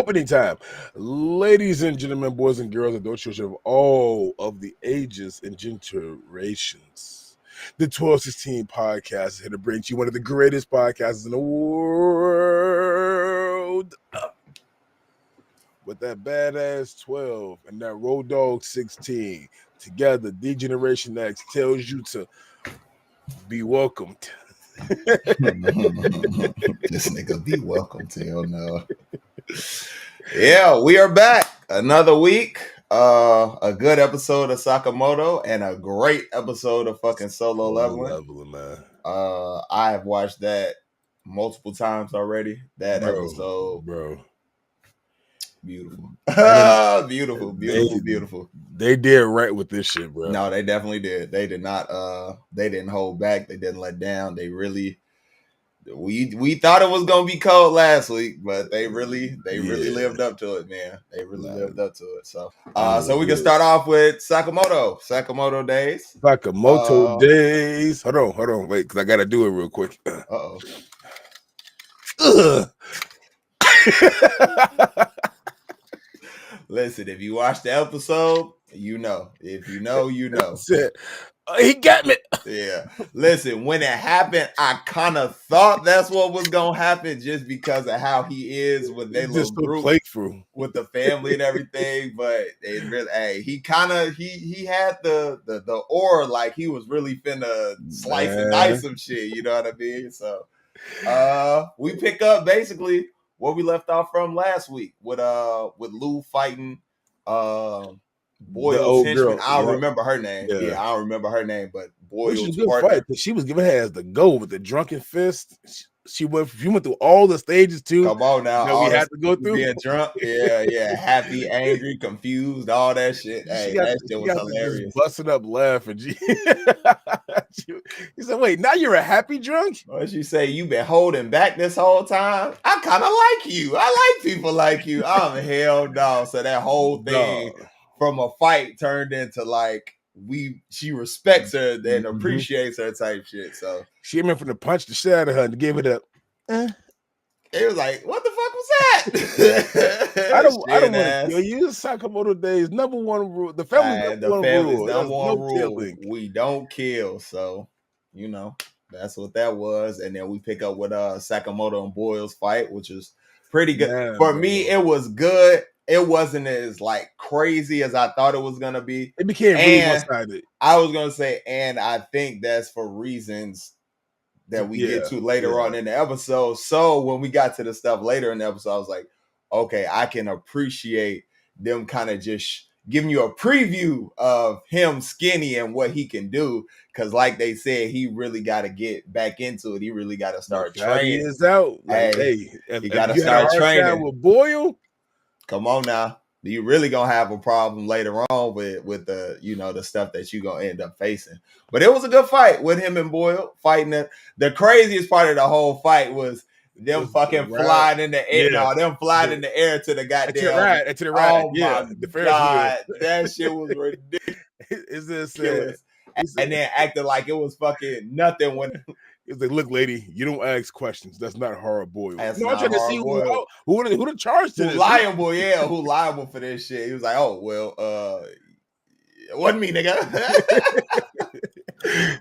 opening time. Ladies and gentlemen, boys and girls, adult children of all of the ages and generations. The 1216 podcast is here to bring to you one of the greatest podcasts in the world. With that badass 12 and that Road Dog 16 together, D Generation X tells you to be welcomed. This nigga be welcome to hell no. Yeah, we are back. Another week. A good episode of Sakamoto and a great episode of fucking Solo Leveling. Man. I have watched that multiple times already. That episode, bro. Beautiful. Beautiful. They did right with this shit, bro. No, they definitely did. They did not they didn't hold back. They didn't let down. They really we thought it was gonna be cold last week, but they really lived up to it, man. They really lived up to it. So so we can start off with Sakamoto days. Sakamoto days. Hold on, wait, because I gotta do it real quick. Listen, if you watch the episode, you know. If you know, you know. He got me. Yeah. Listen, when it happened, I kind of thought that's what was gonna happen just because of how he is with their little group with the family and everything. But it really, he had the aura like he was really finna slice and dice some shit. You know what I mean? So we pick up basically where we left off from last week with Lou fighting Boyle's henchman. I don't remember her name. Yeah, I don't remember her name, but Boyle's partner. Fight, she was giving her ass the go with the drunken fist. She went through all the stages too. Come on now, we had to go through being drunk. Yeah, happy, angry, confused, all that shit. Hey, that shit was hilarious. Busting up laughing. He said, "Wait, now you're a happy drunk?" What she say? You been holding back this whole time? I kind of like you. I like people like you. Hell no. So that whole thing from a fight turned into like she respects her and appreciates her type shit. So she meant from the punch the shit out of her and give it up. It was like, what the fuck was that? I don't want to kill you. Sakamoto days number one rule. The family's number one rule. We don't kill. So you know that's what that was. And then we pick up with Sakamoto and Boyle's fight, which is pretty good. For me, it was good. It wasn't as like crazy as I thought it was gonna be. It became really one-sided. I was gonna say, and I think that's for reasons that we get to later on in the episode. So when we got to the stuff later in the episode, I was like, okay, I can appreciate them kind of just giving you a preview of him skinny and what he can do. Cause like they said, he really got to get back into it. He really got to start training. He is out. Like, he got to start training with Boyle. Come on now. You really gonna have a problem later on with the the stuff that you gonna end up facing. But it was a good fight with him and Boyle fighting it. The craziest part of the whole fight was them fucking flying in the air. No, them flying in the air to the goddamn to the right. Oh my God, that shit was ridiculous. Is this and then acting like it was fucking nothing when it's like, look, lady, you don't ask questions. That's not hard Boyle. I'm trying to see who the charge to who's liable, who liable for this shit. He was like, oh well, it wasn't me, nigga.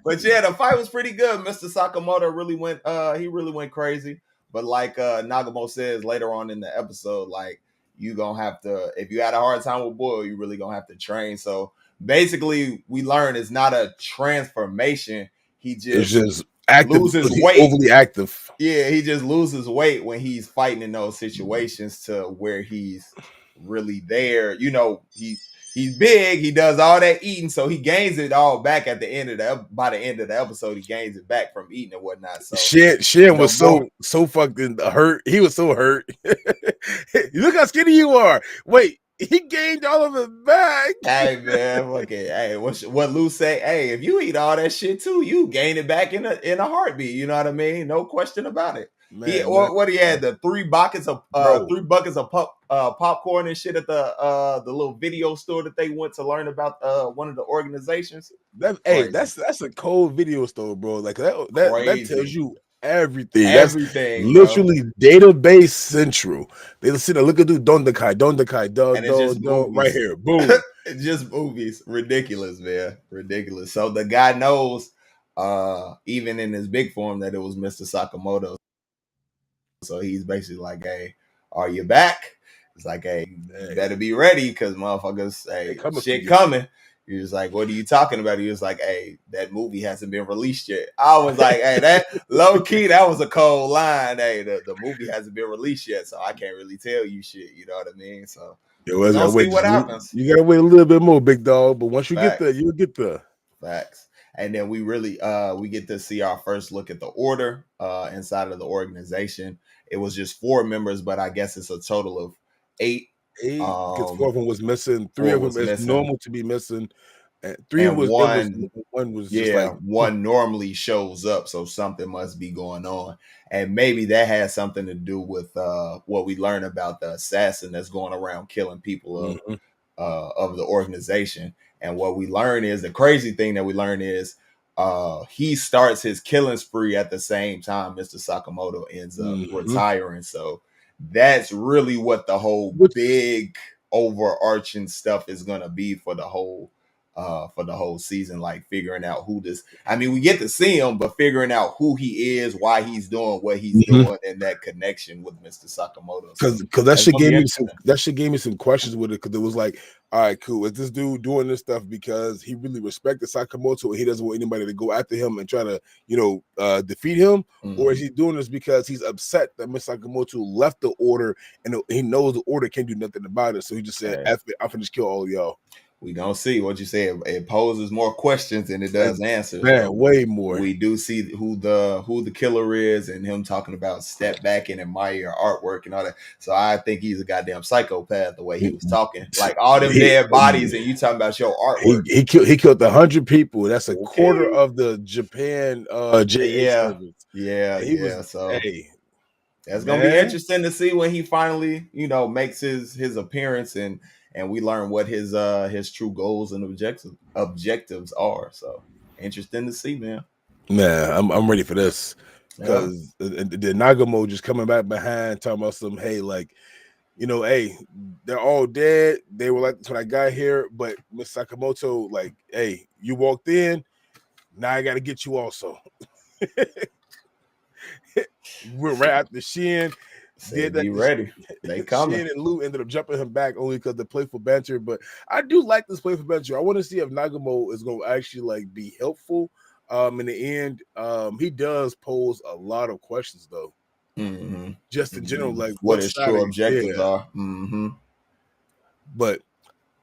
But yeah, the fight was pretty good. Mr. Sakamoto really went crazy. But like Nagamo says later on in the episode, like you gonna have to, if you had a hard time with Boyle, you really gonna have to train. So basically we learned it's not a transformation. He just active, loses weight. Overly active. Yeah, he just loses weight when he's fighting in those situations to where he's really there. He's big. He does all that eating, so he gains it all back at the end of by the end of the episode. He gains it back from eating and whatnot. So Shin was so fucking hurt. He was so hurt. Look how skinny you are. Wait. He gained all of it back. Hey man, okay. Hey, what Lou say? Hey, if you eat all that shit too, you gain it back in a heartbeat. You know what I mean? No question about it. What he had the three buckets of popcorn and shit at the little video store that they went to learn about one of the organizations. That's a cold video store, bro. Like that tells you everything. That's Everything, bro. literally database central. They sit there, look at do don't decay, don't And it's just right movies. here, boom. It's just movies. Ridiculous, man. Ridiculous. So the guy knows, even in his big form, that it was Mr. Sakamoto. So he's basically like, "Hey, are you back?" It's like, "Hey, you better be ready because motherfuckers, They hey, coming for shit you. coming." He was like, "What are you talking about?" He was like, "Hey, that movie hasn't been released yet." I was like, "Hey, that low key, that was a cold line. Hey, the movie hasn't been released yet, so I can't really tell you shit. You know what I mean?" So It we're was gonna gotta see wait. what happens. You gotta wait a little bit more, big dog. But once you get there, Facts. you'll get there. Facts. And then we really we get to see our first look at the order inside of the organization. It was just 4 members, but I guess it's a total of 8. 8 because 4 of them was missing. 3 4 of them was is missing. normal to be missing. And 3 And was it was one, 1 was just yeah, like one normally shows up, so something must be going on. And maybe that has something to do with what we learn about the assassin that's going around killing people of the organization. And what we learn is the crazy thing that we learn is he starts his killing spree at the same time Mr. Sakamoto ends up retiring. So that's really what the whole which big overarching stuff is gonna be for the whole season, like figuring out who this, I mean, we get to see him, but figuring out who he is, why he's doing what he's doing, and that connection with Mr. Sakamoto. So because that that's shit gonna be gave me some interesting. questions with it because it was like, all right, cool. Is this dude doing this stuff because he really respected Sakamoto and he doesn't want anybody to go after him and try to, defeat him? Or is he doing this because he's upset that Mr. Sakamoto left the order and he knows the order can't do nothing about it? So he just said, F it, I'm finna just kill all y'all. We gonna see what you say. It poses more questions than it does answers, Man, but way more. we do see who the killer is, and him talking about step back and admire your artwork and all that. So I think he's a goddamn psychopath the way he was talking, like all them dead bodies, and you talking about your artwork. He killed 100 people. That's a quarter Okay. of the Japan JA Yeah, servers. yeah, And he was, yeah. So hey, that's gonna be man. interesting to see when he finally, makes his appearance, and we learn what his true goals and objectives are. So interesting to see, man. Man, I'm ready for this Yeah. because the Nagamo just coming back behind, talking about some, hey, like, hey, they're all dead. They were like when I got here, but Miss Sakamoto, like, hey, you walked in, now I got to get you also. We're right after Shin Say did that. be ready. They coming. Shin and Lou ended up jumping him back only because the playful banter. But I do like this playful banter. I want to see if Nagamo is going to actually like be helpful. In the end, he does pose a lot of questions though. Just in general, like What what his side true of objectives are. Mm-hmm. But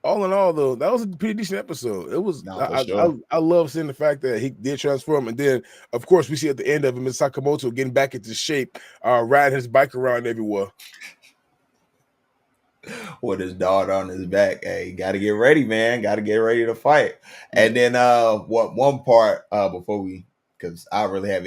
all in all, though, that was a pretty decent episode. It was. No, for sure. I love seeing the fact that he did transform, and then of course we see at the end of him, Miss Sakamoto getting back into shape, riding his bike around everywhere. With his daughter on his back. Hey, got to get ready, man. Got to get ready to fight. Yeah. And then what one part before we, because I don't really have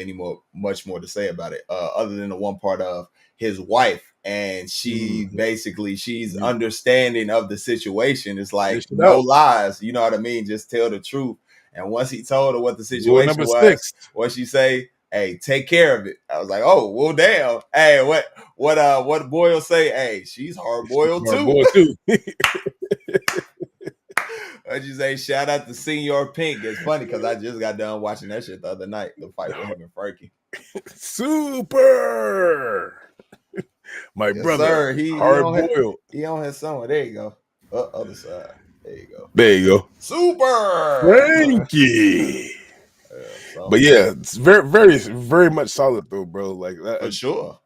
much more to say about it, other than the one part of his wife, and she basically she's understanding of the situation. It's like no lies, you know what I mean? Just tell the truth. And once he told her what the Rule situation number was, 6. what she say? Hey, take care of it. I was like, oh, well, damn. Hey, what Boyle say? Hey, she's hard boiled Our too. boy too. What'd you say? Shout out to Senior Pink. It's funny because I just got done watching that shit the other night. The fight with him and Frankie. Super. My Yes, brother, sir. He hard on his, boiled. he on his somewhere. There you go. Other side. There you go. There you go. Super. Frankie. So But yeah, it's very, very, very much solid though, bro. Like for sure.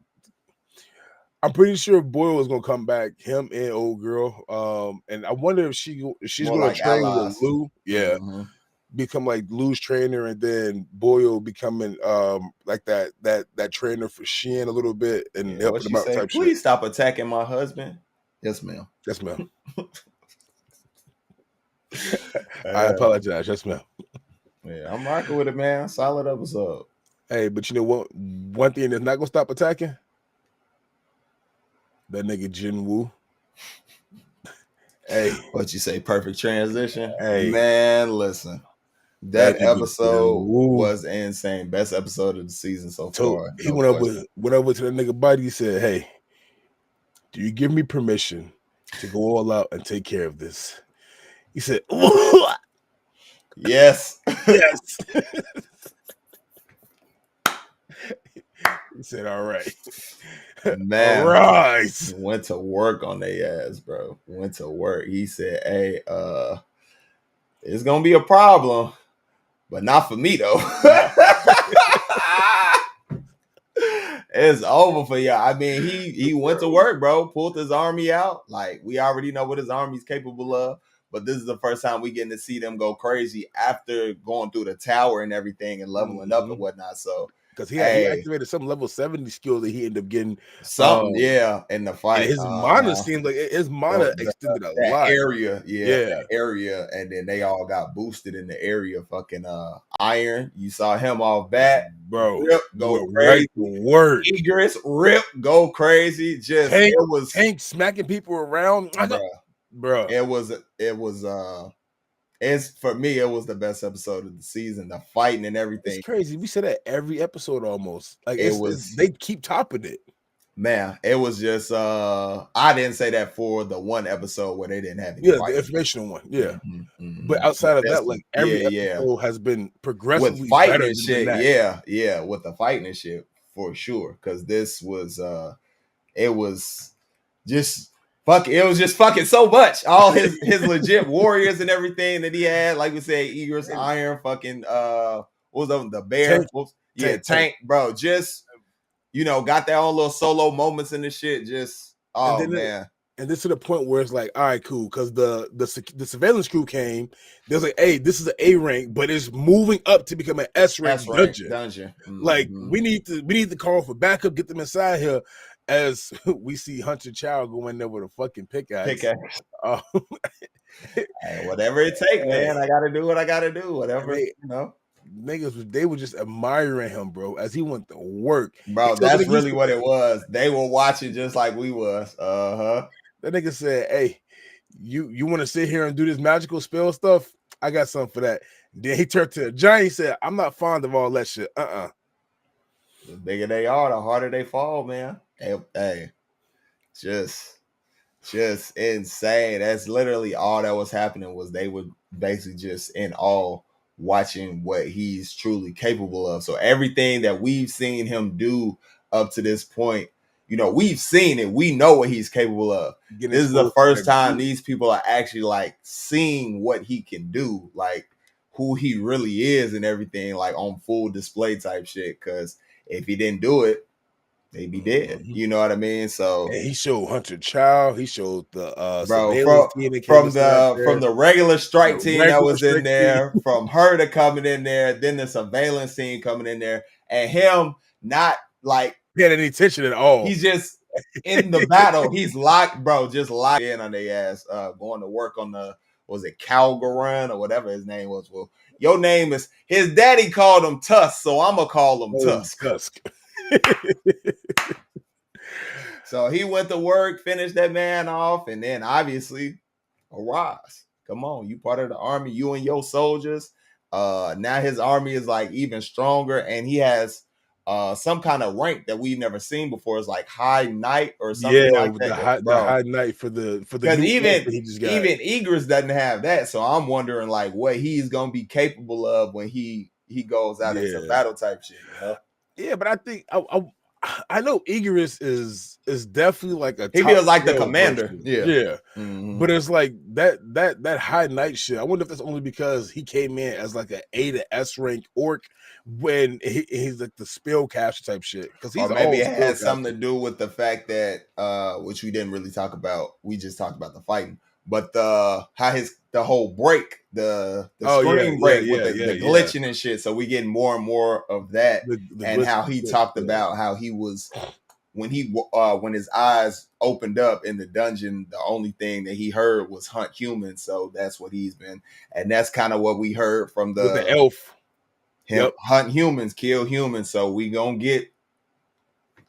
I'm pretty sure Boyle is gonna come back, him and old girl. And I wonder if she's More gonna like train with allies. Lou. Yeah. Become like Lou's trainer, and then Boyle becoming like that trainer for Shin a little bit and Yeah, what helping she him out say? type shit. Please stop attacking my husband. Yes, ma'am. Yes, ma'am. I apologize. Yes, ma'am. Yeah, I'm rocking with it, man. Solid episode. Hey, but you know what? One thing that's not gonna stop attacking? That nigga Jin Woo. Hey. What you say? Perfect transition? Hey. Man, listen. That episode was insane. Best episode of the season so far. He went over to the nigga buddy. He said, "Hey, do you give me permission to go all out and take care of this?" He said, "Yes, yes." He said, "All right, man, all right." Went to work on their ass, bro. Went to work. He said, "Hey, it's gonna be a problem, but not for me though." It's over for y'all. I mean, he went to work, bro. Pulled his army out. Like, we already know what his army's capable of. But this is the first time we getting to see them go crazy after going through the tower and everything and leveling up and whatnot. So, because he activated some level 70 skill that he ended up getting something, in the fight. And his mana seemed like his mana extended a lot. Area, that area, and then they all got boosted in the area. Fucking Iron, you saw him off bat, bro. Rip, go crazy. Word. Egress, Rip, go crazy. Just Tank, it was Tank smacking people around, bro. It was. It's for me. It was the best episode of the season. The fighting and everything. It's crazy. We said that every episode almost. Like they keep topping it. Man, it was just I didn't say that for the one episode where they didn't have any the informational one. Yeah. But outside of that, like every episode has been progressively with fighting better and shit. Yeah, with the fighting and shit for sure. Cause this was it was just it was just fucking so much. All his legit warriors and everything that he had, like we said, Egress, Iron, fucking what was the bear? Tank, bro. Just got their own little solo moments in the shit. Just man. And this to the point where it's like, all right, cool, because the surveillance crew came. They're like, hey, this is an A rank, but it's moving up to become an S rank dungeon. Like we need to call for backup, get them inside here. As we see Hunter Child go in there with a fucking pickaxe. Hey, whatever it takes, man. I gotta do what I gotta do. Whatever, niggas, they were just admiring him, bro, as he went to work. Bro, that's really what it was. They were watching just like we was. That nigga said, "Hey, you want to sit here and do this magical spell stuff? I got something for that." Then he turned to the giant. He said, "I'm not fond of all that shit. The bigger they are, the harder they fall, man. Hey, just insane. That's literally all that was happening. Was they were basically just in awe watching what he's truly capable of. So everything that we've seen him do up to this point, we've seen it. We know what he's capable of. This is the first time these people are actually like seeing what he can do, like who he really is and everything, like on full display type shit. Because if he didn't do it, they'd be dead. You know what I mean? So and he showed Hunter Child. He showed the from the regular strike team that was in there, from her to coming in there, then the surveillance team coming in there, and him not like paying any attention at all. He's just in the battle. He's locked, bro, just locked in on their ass, going to work on Calgaran or whatever his name was. Well, your name is, his daddy called him Tusk, so I'm gonna call him Tusk. So he went to work, finished that man off, and then obviously Araz. Come on, you part of the army, you and your soldiers. Now his army is like even stronger, and he has some kind of rank that we've never seen before. It's like High Knight or something like that. The High Knight for the because even Egress doesn't have that. So I'm wondering like what he's gonna be capable of when he goes out into battle type shit. Yeah, but I think I know Egress is definitely like a. He feels like the commander. Person. Yeah. But it's like that High Knight shit. I wonder if that's only because he came in as like an A to S rank orc when he's like the spellcaster type shit. Because he's maybe it has something to do with the fact that which we didn't really talk about. We just talked about the fighting, but the whole break, the screen break with the glitching and shit. So we getting more and more of that, and how he talked about how he was when his eyes opened up in the dungeon, the only thing that he heard was hunt humans. So that's what he's been, and that's kind of what we heard from the elf. Hunt humans, kill humans. So we gonna get.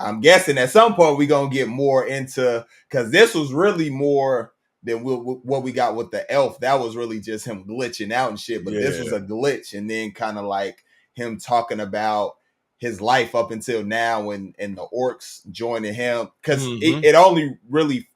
I'm guessing at some point we gonna get more into, because this was really more then what we got with the elf, that was really just him glitching out and shit. But this was a glitch, and then kind of like him talking about his life up until now and the orcs joining him. Because it only really,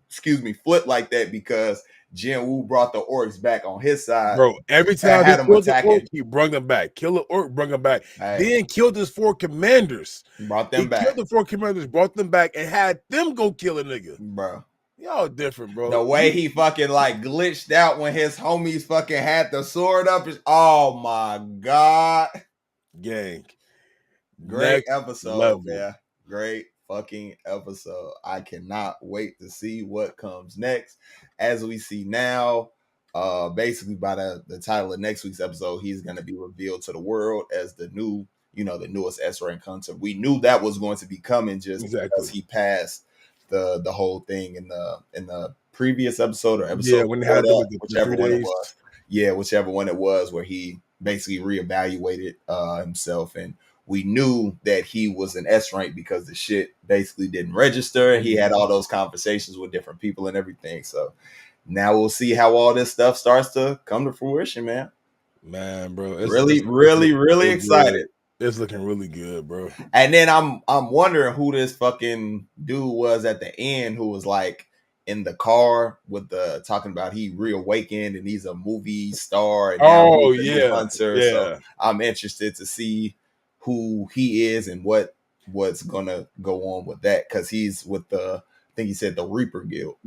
flipped like that because Jin Woo brought the orcs back on his side. Bro, every time he killed the orc, he brought them back. Kill the orc, brought them back. Then killed his 4 commanders. Brought them back. Killed the 4 commanders, brought them back, and had them go kill a nigga. Bro. Y'all different, bro. The way he fucking like glitched out when his homies fucking had the sword up is, oh my God. Gang. Great episode, man. Great fucking episode. I cannot wait to see what comes next. As we see now, basically by the title of next week's episode, he's going to be revealed to the world as the new, the newest S-rank hunter. We knew that was going to be coming just because he passed the whole thing in the previous episode or episode when they had whichever one it was. Yeah, whichever one it was, where he basically reevaluated himself, and we knew that he was an S rank because the shit basically didn't register. He had all those conversations with different people and everything. So now we'll see how all this stuff starts to come to fruition, man. Man, bro, it's really excited. Good. It's looking really good, bro. And then I'm wondering who this fucking dude was at the end who was like in the car with the talking about he reawakened and he's a movie star and now he's a new hunter. Yeah. So I'm interested to see who he is and what's gonna go on with that, because he's with I think he said the Reaper Guild.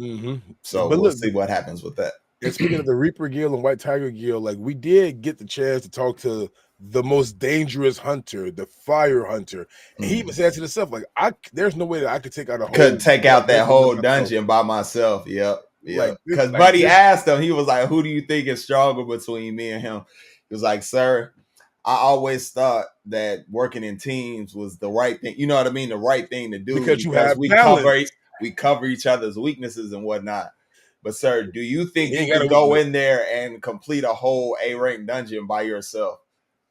So we'll see what happens with that. And speaking of the Reaper Guild and White Tiger Guild, like we did get the chance to talk to the most dangerous hunter, the Fire Hunter. And he even said to himself, like, there's no way that I could take out that whole dungeon by myself. Yep. Because Buddy asked him, he was like, who do you think is stronger between me and him? He was like, sir, I always thought that working in teams was the right thing. You know what I mean? The right thing to do because we cover each other's weaknesses and whatnot. But sir, do you think you can go in there and complete a whole A-rank dungeon by yourself?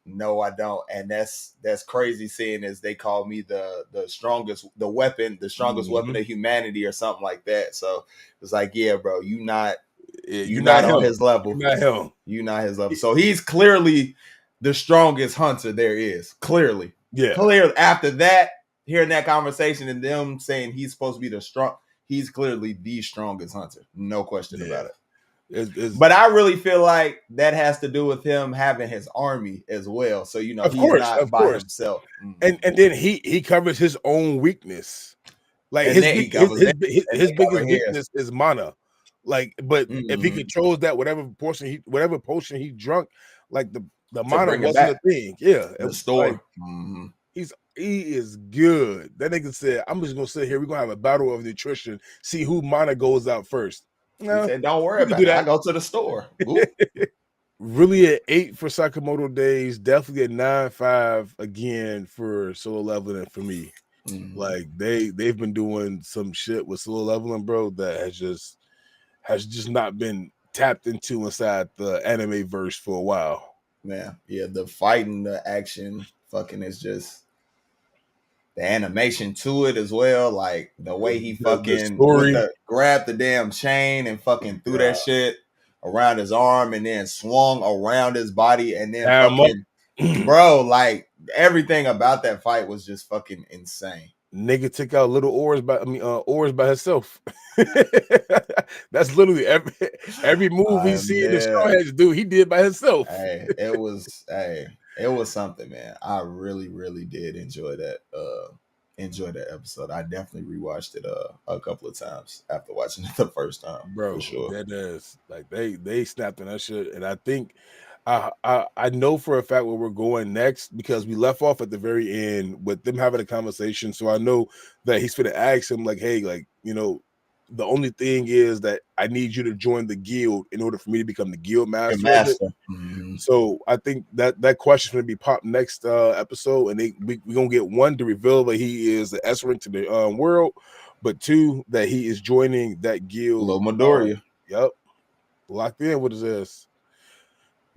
No, I don't. And that's crazy, seeing as they call me the strongest weapon of humanity or something like that. So it's like, yeah, bro, you're not on his level. You're not his level. So he's clearly the strongest hunter there is. Clearly. After that, hearing that conversation and them saying he's supposed to be he's clearly the strongest hunter. No question about it. But I really feel like that has to do with him having his army as well. So, he's not by himself. And then he covers his own weakness. Like his biggest weakness is mana. Like, but if he controls that, whatever potion he drunk, like the mana wasn't a thing. Yeah. The store. Like, he is good. That nigga said, I'm just gonna sit here. We're gonna have a battle of nutrition, see who mana goes out first. No, he said, don't worry about it. I go to the store. Really at 8 for Sakamoto Days, definitely at 9.5 again for solo leveling for me. Like they've been doing some shit with solo leveling, bro, that has just not been tapped into inside the anime verse for a while. Man, yeah, the fighting, the action fucking is just the animation to it as well, like the way he fucking grabbed the damn chain and fucking threw that shit around his arm and then swung around his body and then fucking, bro, like everything about that fight was just fucking insane. Nigga took out little oars by himself. That's literally every move we see the Straw Hats do, he did by himself. It was something, man. I really, really did enjoy that episode. I definitely rewatched it a couple of times after watching it the first time. Bro, for sure. That is like they snapped on that shit. And I think I know for a fact where we're going next, because we left off at the very end with them having a conversation. So I know that he's gonna ask him, like, hey, like, the only thing is that I need you to join the guild in order for me to become the guild master. So I think that question's gonna be popped next episode, and we're gonna get one to reveal that he is the S rank to the world, but 2 that he is joining that guild. Little Midoriya. Yep, locked in with his ass.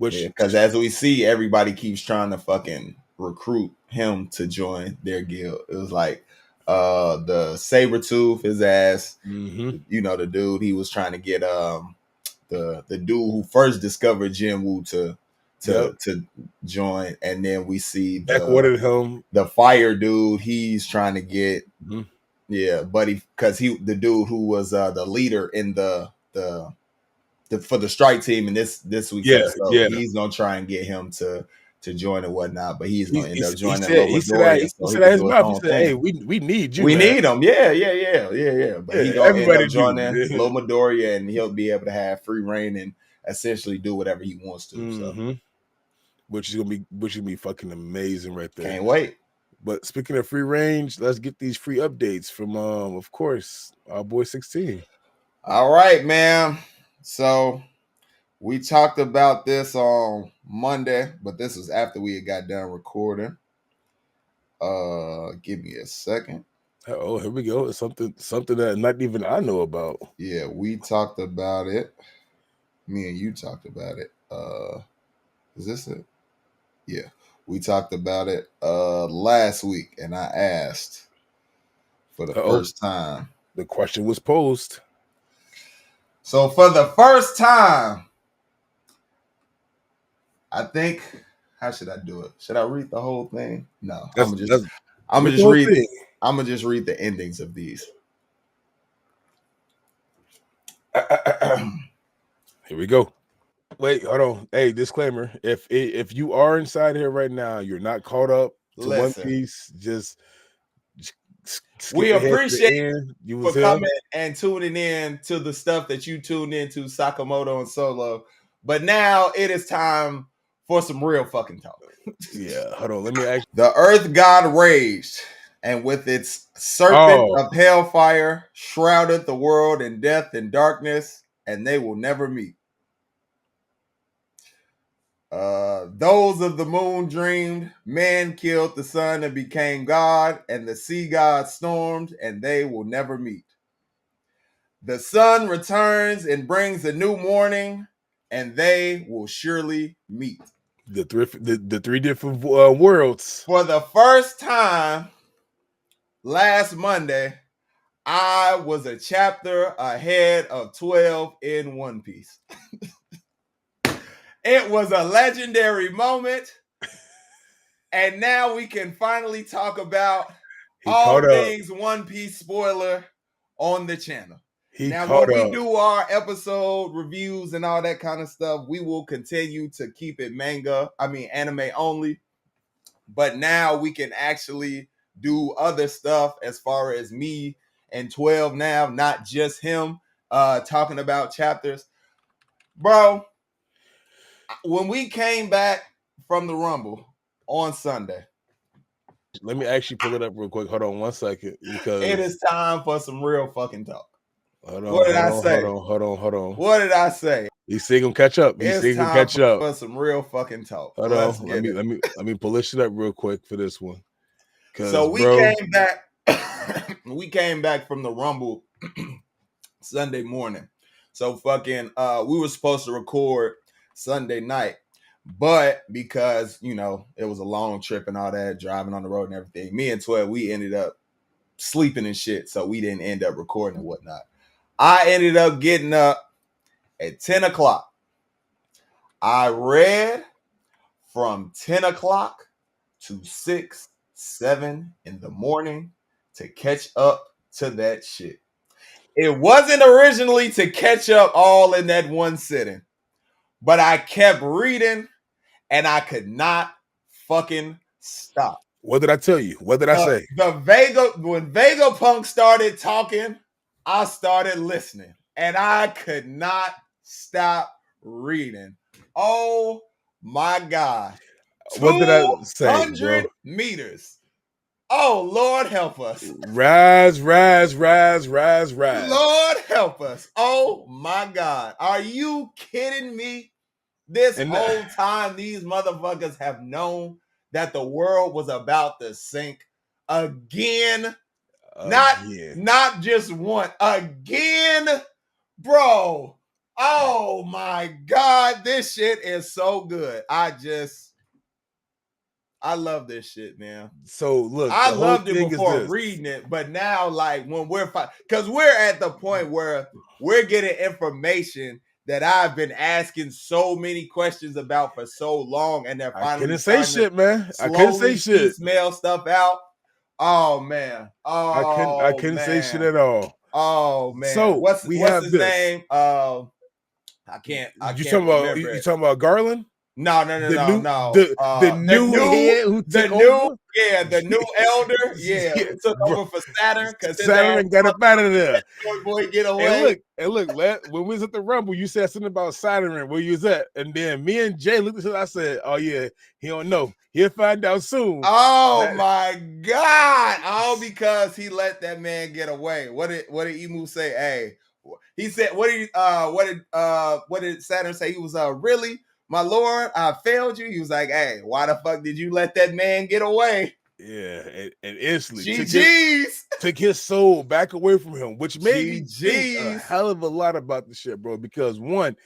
Because as we see, everybody keeps trying to fucking recruit him to join their guild. It was like, the Sabretooth, his ass. Mm-hmm. You know, the dude he was trying to get the dude who first discovered Jinwoo to join, and then we see the fire dude. He's trying to get buddy, because the dude who was the leader in the for the strike team in this week's episode. He's gonna try and get him to join and whatnot, but he's gonna end up joining Little Midoriya so he can do his own thing. Hey, we need you. We need him. Yeah. But he gonna end up joining Little Midoriya, and he'll be able to have free reign and essentially do whatever he wants to. Mm-hmm. So. Which is gonna be fucking amazing right there. Can't wait. But speaking of free range, let's get these free updates from of course, our boy 16. All right, man. So we talked about this on Monday, but this was after we had got done recording. Give me a second. Oh, here we go. It's something that not even I know about. Yeah, we talked about it. Me and you talked about it. Is this it? Yeah. We talked about it last week, and I asked for the first time. The question was posed. So for the first time, I think, how should I do it? Should I read the whole thing? No, I'm gonna just read the endings of these. Here we go. Wait, hold on. Hey, disclaimer: if you are inside here right now, you're not caught up to One Piece. Just we appreciate you for coming and tuning in to the stuff that you tuned into, Sakamoto and Solo. But now it is time for some real fucking talk. Yeah, hold on. Let me ask. The Earth God raged, and with its serpent of hellfire shrouded the world in death and darkness, and they will never meet. Those of the moon dreamed, man killed the sun and became God, and the sea god stormed, and they will never meet. The sun returns and brings a new morning, and they will surely meet. The three different worlds. For the first time last Monday, I was a chapter ahead of 12 in One Piece. It was a legendary moment. And now we can finally talk about all things One Piece spoiler on the channel. Now, when we do our episode reviews and all that kind of stuff, we will continue to keep it anime only. But now we can actually do other stuff as far as me and 12 now, not just him talking about chapters. Bro, when we came back from the Rumble on Sunday. Let me actually pull it up real quick. Hold on 1 second. Because it is time for some real fucking talk. Hold on. What did I say? Hold on. What did I say? He's still gonna catch up. He's gonna catch up for some real fucking talk. Hold on. Let me pull this shit up real quick for this one. So we came back. We came back from the Rumble Sunday morning. So fucking we were supposed to record Sunday night, but because it was a long trip and all that, driving on the road and everything, me and 12, we ended up sleeping and shit, so we didn't end up recording and whatnot. I ended up getting up at 10 o'clock. I read from 10 o'clock to 6, 7 in the morning to catch up to that shit. It wasn't originally to catch up all in that one sitting, but I kept reading and I could not fucking stop. What did I tell you? What did I say? When Vegapunk started talking, I started listening and I could not stop reading. Oh my God. What did I say? 200 meters. Oh, Lord help us. Rise. Lord help us. Oh my God. Are you kidding me? This whole time, these motherfuckers have known that the world was about to sink again. Not just one. Again, bro. Oh my God. This shit is so good. I love this shit, man. So look, I the whole loved it thing is before this. reading it, but now like when we're because we're at the point where we're getting information that I've been asking so many questions about for so long, and they're I finally couldn't say starting to shit, man. I couldn't say slowly shit. piecemeal stuff out. Oh man. I Oh couldn't say shit man. at all. Oh man. So we What's have his this. name? I can't remember You it. talking about Garland? No. The new head who took over? The new elder, yeah, Yeah, who took bro. over for Saturn because his ass Saturn got up out of there. boy get And away. look, when we was at the Rumble, you said something about Saturn, where you was at. And then me and Jay looked at each other, I said, oh yeah, he don't know. He'll find out soon. Oh my God. All because he let that man get away. What did Emu say? Hey, he said, what did Saturn say? He was really, my lord, I failed you. He was like, hey, why the fuck did you let that man get away? Yeah, and instantly took his soul back away from him, which made me think a hell of a lot about the shit, bro. Because one,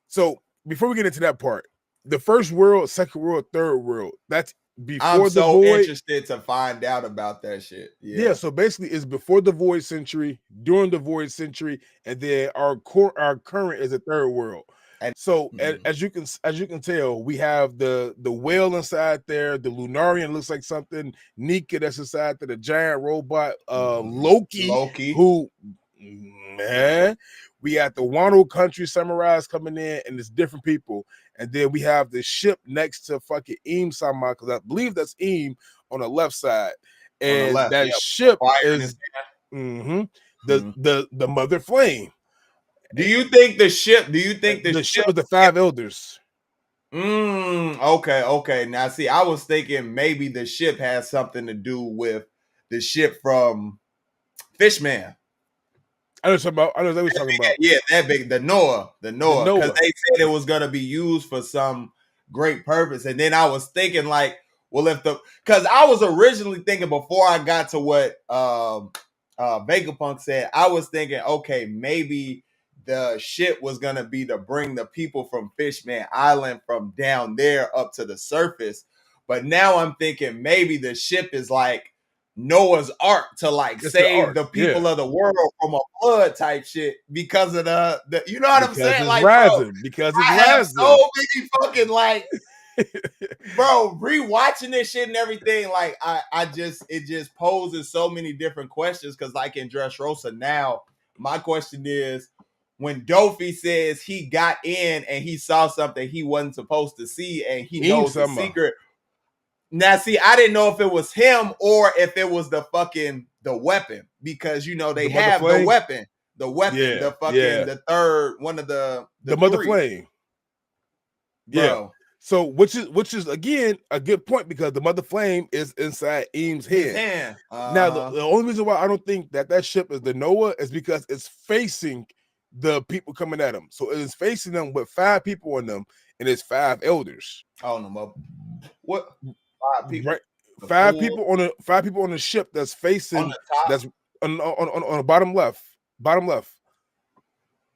so before we get into that part, the first world, second world, third world, that's before I'm the so void. Interested to find out about that shit. Yeah, so basically it's before the void century, during the void century, and then our current is a third world. So as you can tell, we have the whale inside there, the Lunarian looks like something, Nika that's inside there, the giant robot, Loki, who, man, we got the Wano country samurais coming in, and it's different people. And then we have the ship next to fucking Eam Sama, because I believe that's Eam on the left side. And that ship is the Mother Flame. Do you think the ship? The ship is the five elders? Okay. Now, see, I was thinking maybe the ship has something to do with the ship from Fishman. I know what I was talking about. Yeah, that big, the Noah, because they said it was gonna be used for some great purpose, and then I was thinking like, well, because I was originally thinking before I got to what Vegapunk said, I was thinking, okay, maybe the ship was gonna be to bring the people from Fishman Island from down there up to the surface, but now I'm thinking maybe the ship is like Noah's Ark to like save the people of the world from a flood type shit because of the you know what I'm saying? Like, rising, because it's I have rising. so many fucking like bro, rewatching this shit and everything, like it just poses so many different questions because like in Dressrosa now, my question is when Dofi says he got in and he saw something he wasn't supposed to see and he knows the secret. Now, see, I didn't know if it was him or if it was the weapon because you know they have the weapon, the fucking the third one of the Mother Flame, bro. Yeah. So which is again a good point because the Mother Flame is inside Eam's head. Now the only reason why I don't think that ship is the Noah is because it's facing the people coming at him. So it is facing them with 5 people on them, and it's 5 elders. Oh no, what? 5 people? Right. 5 people on the ship that's facing that's on the bottom left.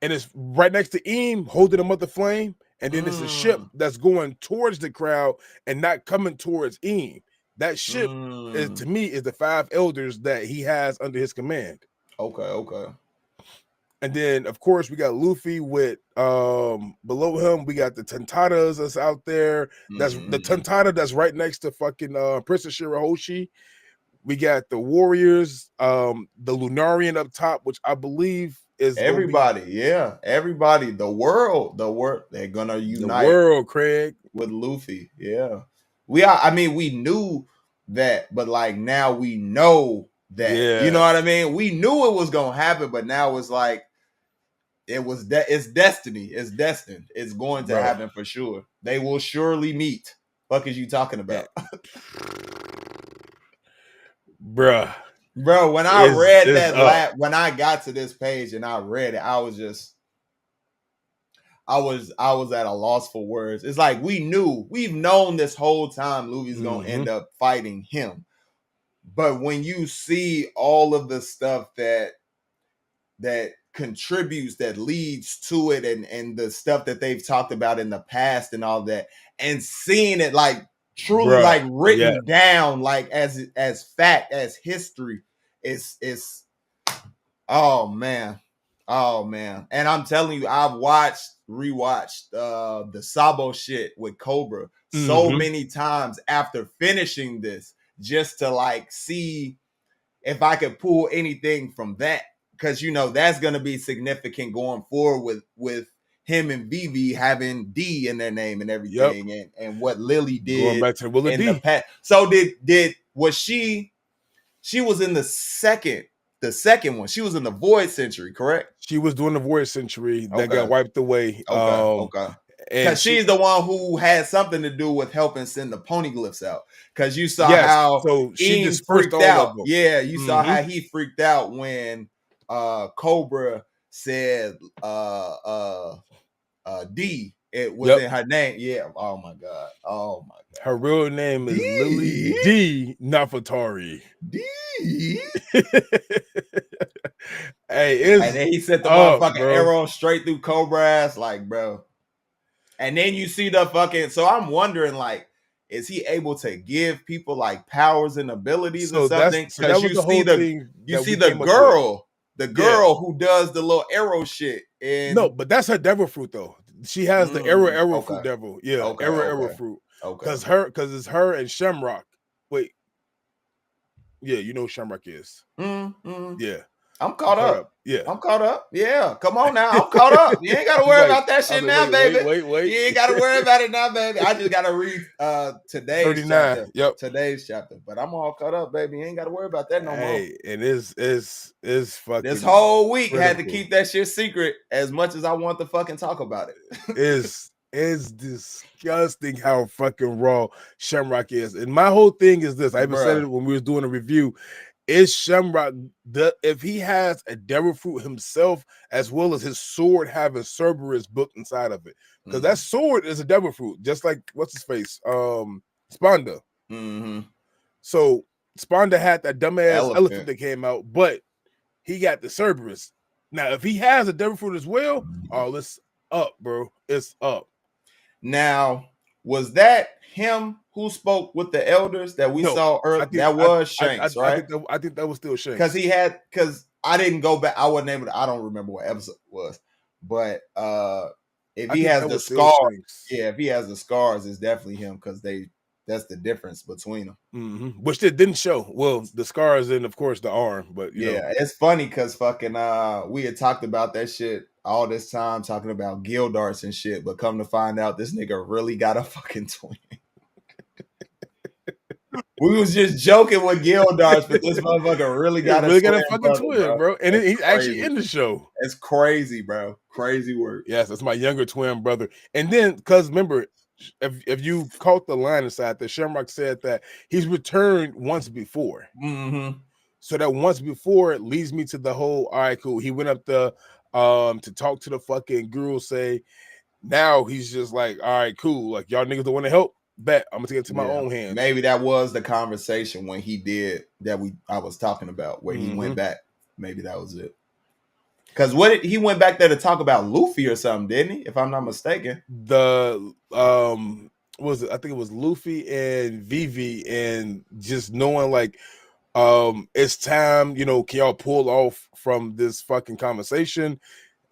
And it's right next to Eam holding the Mother Flame, and then it's a ship that's going towards the crowd and not coming towards Eam. That ship is to me is the 5 elders that he has under his command. Okay. And then of course we got Luffy with below him we got the Tontatas that's out there. That's the Tontata that's right next to fucking Princess Shirahoshi. We got the Warriors, the Lunarian up top, which I believe is everybody. Everybody. The world. They're gonna unite. The world, Craig, with Luffy. Yeah, we knew that, but like now we know that. Yeah. You know what I mean? We knew it was gonna happen, but now it's like it's destiny. It's destined. It's going to happen for sure. They will surely meet. Fuck is you talking about? Bruh. Bro, when I read that when I got to this page and I read it, I was at a loss for words. It's like we've known this whole time Luffy's gonna end up fighting him. But when you see all of the stuff that contributes, that leads to it, and the stuff that they've talked about in the past and all that, and seeing it like truly like written down, like as fact, as history. It's oh man. And I'm telling you, I've rewatched the Sabo shit with Cobra so many times after finishing this, just to like see if I could pull anything from that, because that's gonna be significant going forward with him and Vivi having D in their name and everything, and what Lily did going back to Willa in D. the past. So was she was in the second one. She was in the Void Century, correct? She was doing the Void Century that got wiped away. Okay. Because she's the one who had something to do with helping send the poneglyphs out. Because you saw how so she Eames dispersed freaked all out. of them. Yeah, you saw how he freaked out when Cobra said D. It was in her name. Yeah. Oh my God. Her real name is Lily D. Nafatari. D. Hey, and then he sent the motherfucking arrow straight through Cobra ass, like, bro. And then you see the fucking. So I'm wondering, like, is he able to give people like powers and abilities or something? Because you see the girl who does the little arrow shit. No, but that's her devil fruit though. She has the arrow fruit devil. Yeah, arrow fruit. Because it's her and Shamrock. Wait. Yeah, you know who Shamrock is. Yeah. I'm caught up. Yeah. I'm caught up. Yeah. Come on now. I'm caught up. You ain't got to worry about that shit now, baby. Wait. You ain't got to worry about it now, baby. I just got to read today's 39. chapter. Yep. Today's chapter. But I'm all caught up, baby. You ain't got to worry about that no more. And it's fucking. This whole week had to keep that shit secret as much as I want to fucking talk about it. It's disgusting how fucking raw Shamrock is. And my whole thing is this. I even said it when we was doing a review. Is Shamrock, if he has a devil fruit himself, as well as his sword having Cerberus booked inside of it, because that sword is a devil fruit, just like what's his face, Sponda. So Sponda had that dumbass elephant that came out, but he got the Cerberus. Now, if he has a devil fruit as well, it's up, bro. It's up. Now, was that him who spoke with the elders that we saw earlier? That was Shanks, right? I think that was still Shanks. Because I didn't go back. I wasn't able to. I don't remember what episode it was, but if he has the scars, if he has the scars, it's definitely him, because that's the difference between them. Which they didn't show. Well, the scars and of course the arm, but you know. It's funny because fucking we had talked about that shit all this time, talking about Gildarts and shit, but come to find out this nigga really got a fucking twin. We was just joking with Gildarts, but this motherfucker really got a fucking twin, bro. And he's actually in the show. It's crazy, bro. Crazy work. Yes, that's my younger twin brother. And then, because remember, if you caught the line inside that Shamrock said that he's returned once before. So that once before it leads me to the whole, all right, cool. He went up to talk to the fucking guru, say, now he's just like, all right, cool. Like, y'all niggas don't want to help? Bet I'm gonna take it to my own hands. Maybe that was the conversation when he did that I was talking about, where he went back. Maybe that was it. Because he went back there to talk about Luffy or something, didn't he? If I'm not mistaken. The was it? I think it was Luffy and Vivi, and just knowing like it's time, can y'all pull off from this fucking conversation,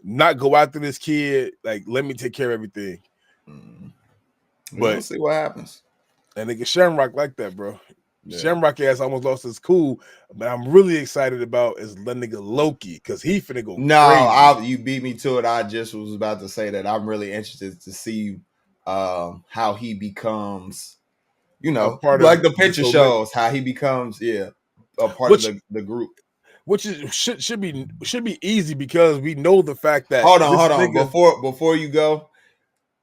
not go after this kid, like let me take care of everything. But we'll see what happens. And nigga Shamrock like that, bro. Yeah. Shamrock ass almost lost his cool, but I'm really excited about is the nigga Loki, because he finna go crazy. You beat me to it. I just was about to say that I'm really interested to see how he becomes, like the picture shows, how he becomes, a part of the group. Which should be easy, because we know the fact that hold on. Before you go,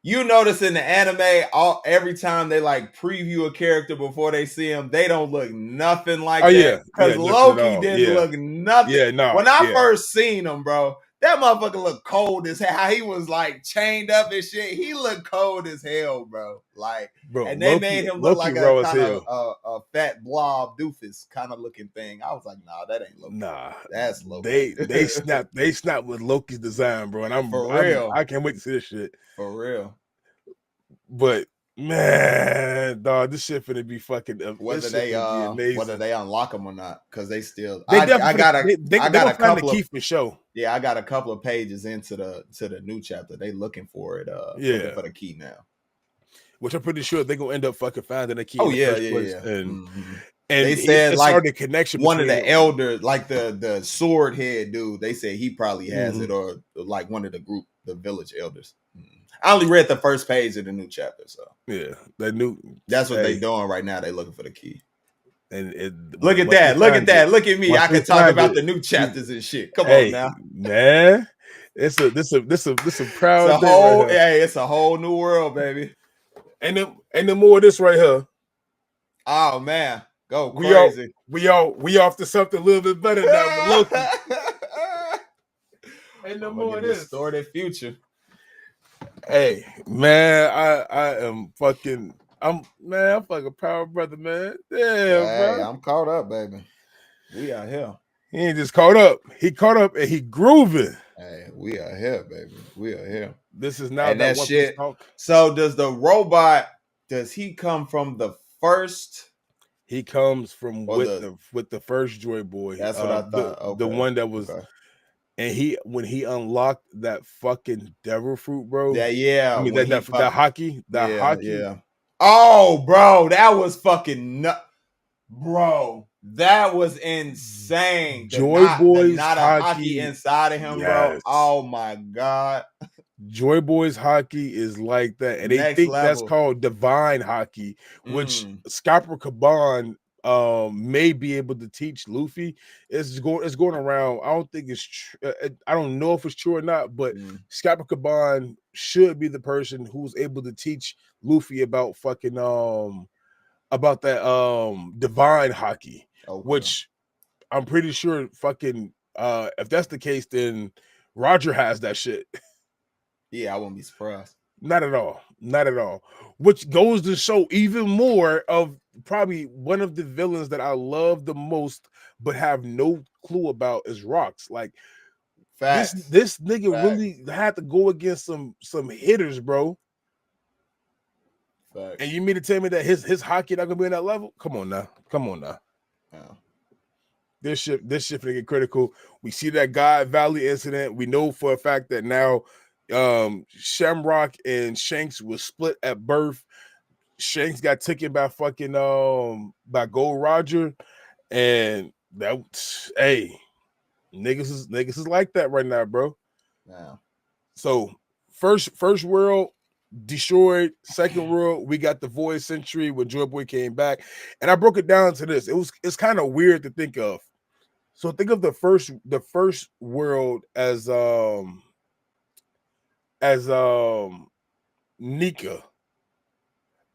you notice in the anime, every time they like preview a character before they see him, they don't look nothing like that. Because Loki didn't look nothing. When I first seen him, bro, that motherfucker looked cold as hell. He was like chained up and shit. He looked cold as hell, bro. Like, and they made him look like a kind of a fat blob doofus kind of looking thing. I was like, nah, that ain't Loki. Nah, that's Loki. They snapped with Loki's design, bro. And I can't wait to see this shit for real. But Man, dog, this shit finna be fucking. Whether This shit they finna be whether amazing. they unlock them or not, because they still. They I definitely got a they I got gonna a find the couple of key for sure. I got a couple of pages into the new chapter. They looking for it. Looking for the key now. Which I'm pretty sure they gonna end up fucking finding the key Oh in the yeah, first yeah, place, yeah. and Mm-hmm. and They said it's like already a connection one of between the them. elders, like the sword head dude. They said he probably has it, or like one of the village elders. I only read the first page of the new chapter, so yeah, that new. that's what they doing right now. They looking for the key. And Look at once they that! Look at find it, that! Look at me! once I they can talk find about it, the new chapters and shit. Come on hey now, man, it's a proud day right here. it's a whole new world, baby. And the more of this right here. Oh man, go We all crazy. we off to something a little bit better now with Loki. And the more of this distorted future. Hey man, I am fucking. I'm fucking proud brother, man. Yeah, Hey, bro. I'm caught up, baby. We are here. He ain't just caught up. He caught up and he grooving. Hey, we are here, baby. We are here. This is now And that that One Piece shit. talk. So does the robot? Does he come from the first? He comes from Or with the first Joy Boy. That's what I thought. The Okay. one that was, and when he unlocked that fucking devil fruit, bro. Yeah. I mean When that hockey. Yeah. Oh, bro, that was fucking bro. That was insane. Joy The Boy's knot of hockey inside of him, bro. Yes. Oh my god. Joy Boy's hockey is like that, and they think that's called divine hockey, which Scopper Kaban may be able to teach Luffy. It's going around. I don't think it's I don't know if it's true or not, but Scopper Kaban should be the person who's able to teach Luffy about fucking about that divine hockey, which I'm pretty sure fucking if that's the case, then Roger has that shit. Yeah, I wouldn't be surprised. Not at all. Not at all. Which goes to show even more of probably one of the villains that I love the most, but have no clue about is Rocks. Like this nigga really had to go against some hitters, bro. Facts. And you mean to tell me that his hockey not gonna be in that level? Come on now. Yeah. This shit finna get critical. We see that God Valley incident. We know for a fact that now Shamrock and Shanks was split at birth. Shanks got taken by fucking by Gold Roger, and that hey, niggas is like that right now, bro. Yeah. So first world destroyed. Second world, we got the Void Century when Joy Boy came back, and I broke it down to this. It's kind of weird to think of. So think of the first world as Nika,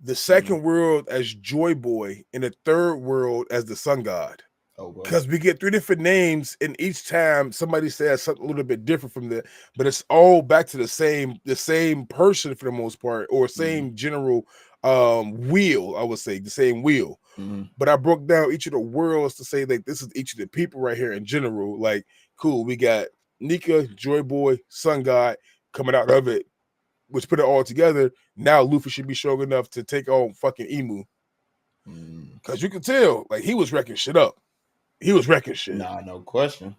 the second world as Joy Boy, and the third world as the Sun God. Because we get three different names, and each time somebody says something a little bit different from that, but it's all back to the same person for the most part, or same general wheel. I would say the same wheel. But I broke down each of the worlds to say like this is each of the people right here in general. Like, cool, we got Nika, Joy Boy, Sun God coming out of it, which put it all together. Now Luffy should be strong enough to take on fucking Emu. Because you can tell, like, he was wrecking shit up. He was wrecking shit. Nah, no question.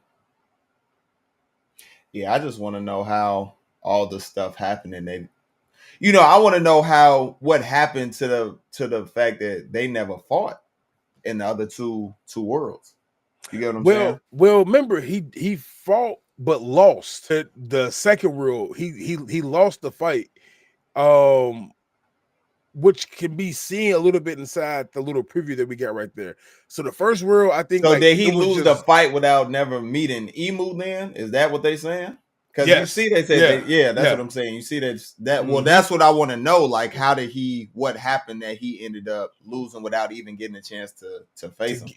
Yeah, I just want to know how all the stuff happened, and I want to know what happened to the fact that they never fought in the other two worlds. You get what I'm saying? Well, remember he fought but lost at the second world. He lost the fight, which can be seen a little bit inside the little preview that we got right there. So the first world, I think. So like, did he lose the fight without never meeting Emu? Then is that what they saying? Because you see, they said, that's what I'm saying. You see that. Well, that's what I want to know. Like, how did what happened that he ended up losing without even getting a chance to face him?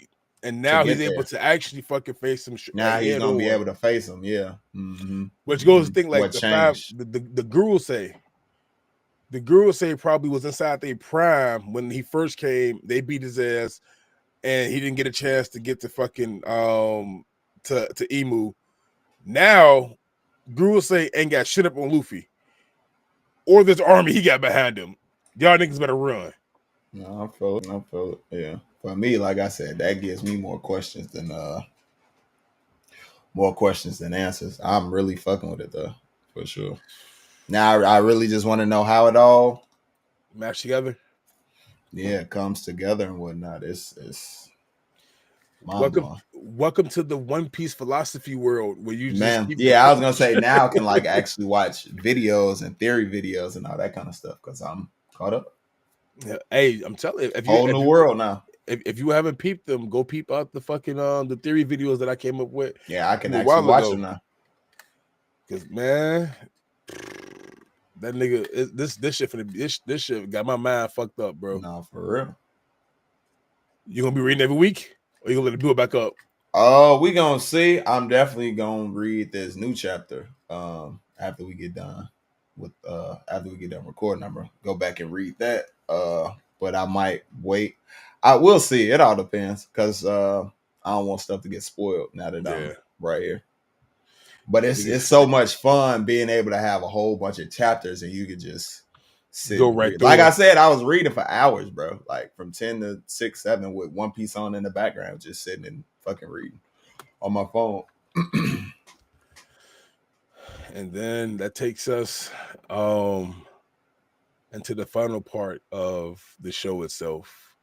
And now he's able to actually fucking face him. Now he's gonna be able to face him. Yeah. Which goes to think like the Guru say. The Guru say probably was inside their prime when he first came. They beat his ass, and he didn't get a chance to get to fucking to Emu. Now Guru say ain't got shit up on Luffy, or this army he got behind him. Y'all niggas better run. No, I feel it. Yeah. For me, like I said, that gives me more questions than answers. I'm really fucking with it though, for sure. Now I really just want to know how it all Match together. comes together and whatnot. It's mind blowing. Welcome to the One Piece philosophy world where you just keep I was gonna say now I can like actually watch videos and theory videos and all that kind of stuff because I'm caught up. Yeah, hey, I'm telling you, whole new world now. If you haven't peeped them, go peep out the fucking the theory videos that I came up with. Yeah, I can actually watch them now. Cause man, that nigga, this shit got my mind fucked up, bro. No, for real. You gonna be reading every week, or you gonna let it build back up? Oh, we gonna see. I'm definitely gonna read this new chapter. After we get done recording, I'm gonna go back and read that. But I might wait. I will see. It all depends because I don't want stuff to get spoiled now that I'm right here. But it's so much fun being able to have a whole bunch of chapters and you could just sit go right through. Like I said, I was reading for hours, bro. Like from 10 to 6, 7 with One Piece on in the background, just sitting and fucking reading on my phone. And then that takes us into the final part of the show itself.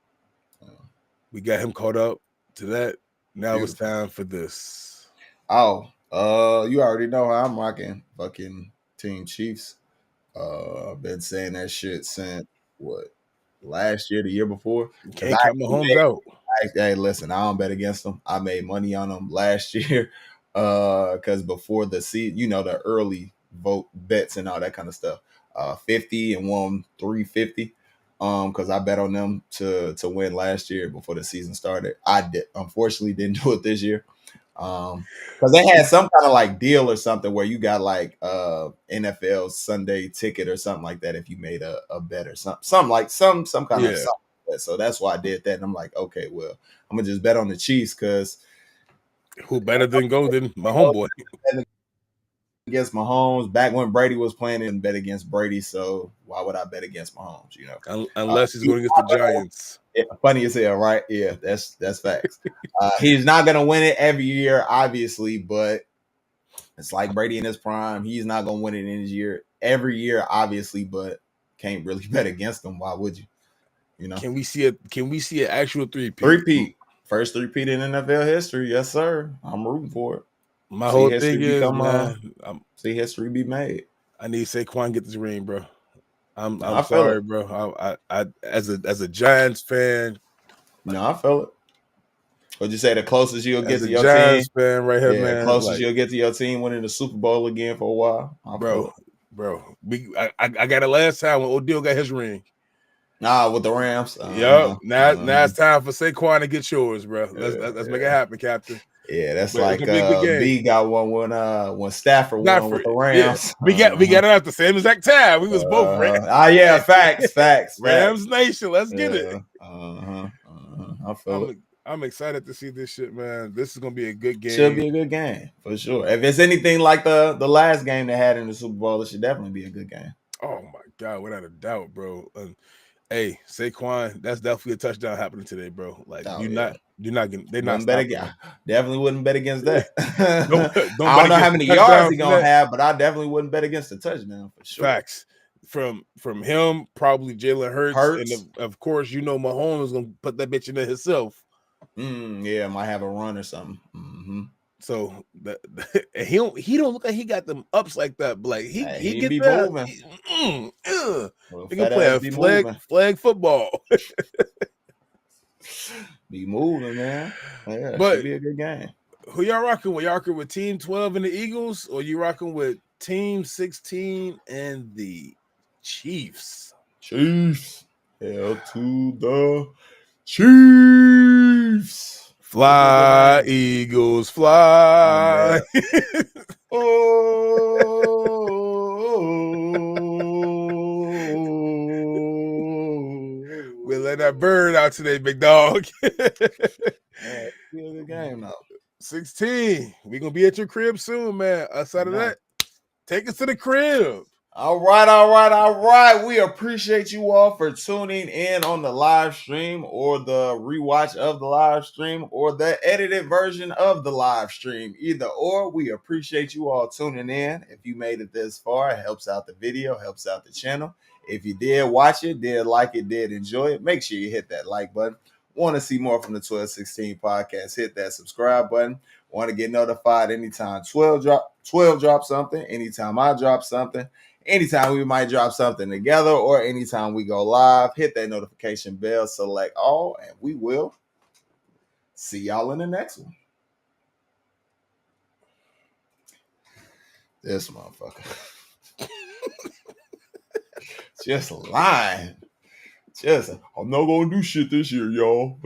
We got him caught up to that. Now Beautiful. It's time for this. Oh, you already know how I'm rocking fucking Team Chiefs. I've been saying that shit since last year, the year before. You can't count Mahomes out. Hey, listen, I don't bet against them. I made money on them last year. Because before the season, the early vote bets and all that kind of stuff. 50 and won 350. Because I bet on them to win last year before the season started. I unfortunately didn't do it this year. Because they had some kind of like deal or something where you got like NFL Sunday ticket or something like that if you made a bet or something kind of something. So that's why I did that. And I'm like, okay, well, I'm gonna just bet on the Chiefs because who better than go than my homeboy against Mahomes. Back when Brady was playing and bet against Brady, so why would I bet against Mahomes? Unless he's going against the Giants. Yeah, funny as hell, right? Yeah, that's facts. He's not gonna win it every year, obviously, but it's like Brady in his prime. He's not gonna win it in his year every year, obviously, but can't really bet against him. Why would you? Can we see an actual three-peat? Three-peat. First three-peat in NFL history. Yes, sir. I'm rooting for it. My whole thing is, man, see history be made. I need Saquon get this ring, bro. I'm sorry, bro. I as a Giants fan. No, I feel it. What'd you say? The closest you'll get to your Giants team, fan right here, man. The closest you'll get to your team winning the Super Bowl again for a while, bro. I got it last time when Odell got his ring. Nah, with the Rams. Yep. Now it's time for Saquon to get yours, bro. Let's make it happen, Captain. Yeah, that's like B got one when Stafford won with the Rams. Yeah. We got it at the same exact time. We was both Rams. Yeah, facts. Rams Nation. Let's get it. I feel it. I'm excited to see this shit, man. This is gonna be a good game. Should be a good game for sure. If it's anything like the last game they had in the Super Bowl, it should definitely be a good game. Oh my God, without a doubt, bro. Hey, Saquon, that's definitely a touchdown happening today, bro. Like you're not bet against. Definitely wouldn't bet against that. don't I don't know how many yards he's gonna have, but I definitely wouldn't bet against the touchdown for sure. Facts. From him, probably Jalen Hurts. And of course, Mahomes is gonna put that bitch in there himself. Yeah, might have a run or something. Mm-hmm. So he don't look like he got them ups like that. But like he get be that. Moving. He can play a flag football. Be moving, man. Yeah, but should be a good game. Who y'all rocking with? Y'all rocking with Team 12 and the Eagles, or you rocking with Team 16 and the Chiefs? Chiefs. Hell to the Chiefs. Fly, Eagles, fly. We'll let that bird out today, big dog. Be a good game now. 16. We're gonna be at your crib soon, man. Outside of that, take us to the crib. All right. We appreciate you all for tuning in on the live stream or the rewatch of the live stream or the edited version of the live stream. Either or, we appreciate you all tuning in. If you made it this far, it helps out the video, helps out the channel. If you did watch it, did like it, did enjoy it, make sure you hit that like button. Want to see more from the 1216 podcast, hit that subscribe button. Want to get notified anytime 12 drop something, anytime I drop something. Anytime we might drop something together or anytime we go live, hit that notification bell, select all, and we will see y'all in the next one. This motherfucker. Just lying. I'm not gonna do shit this year, y'all.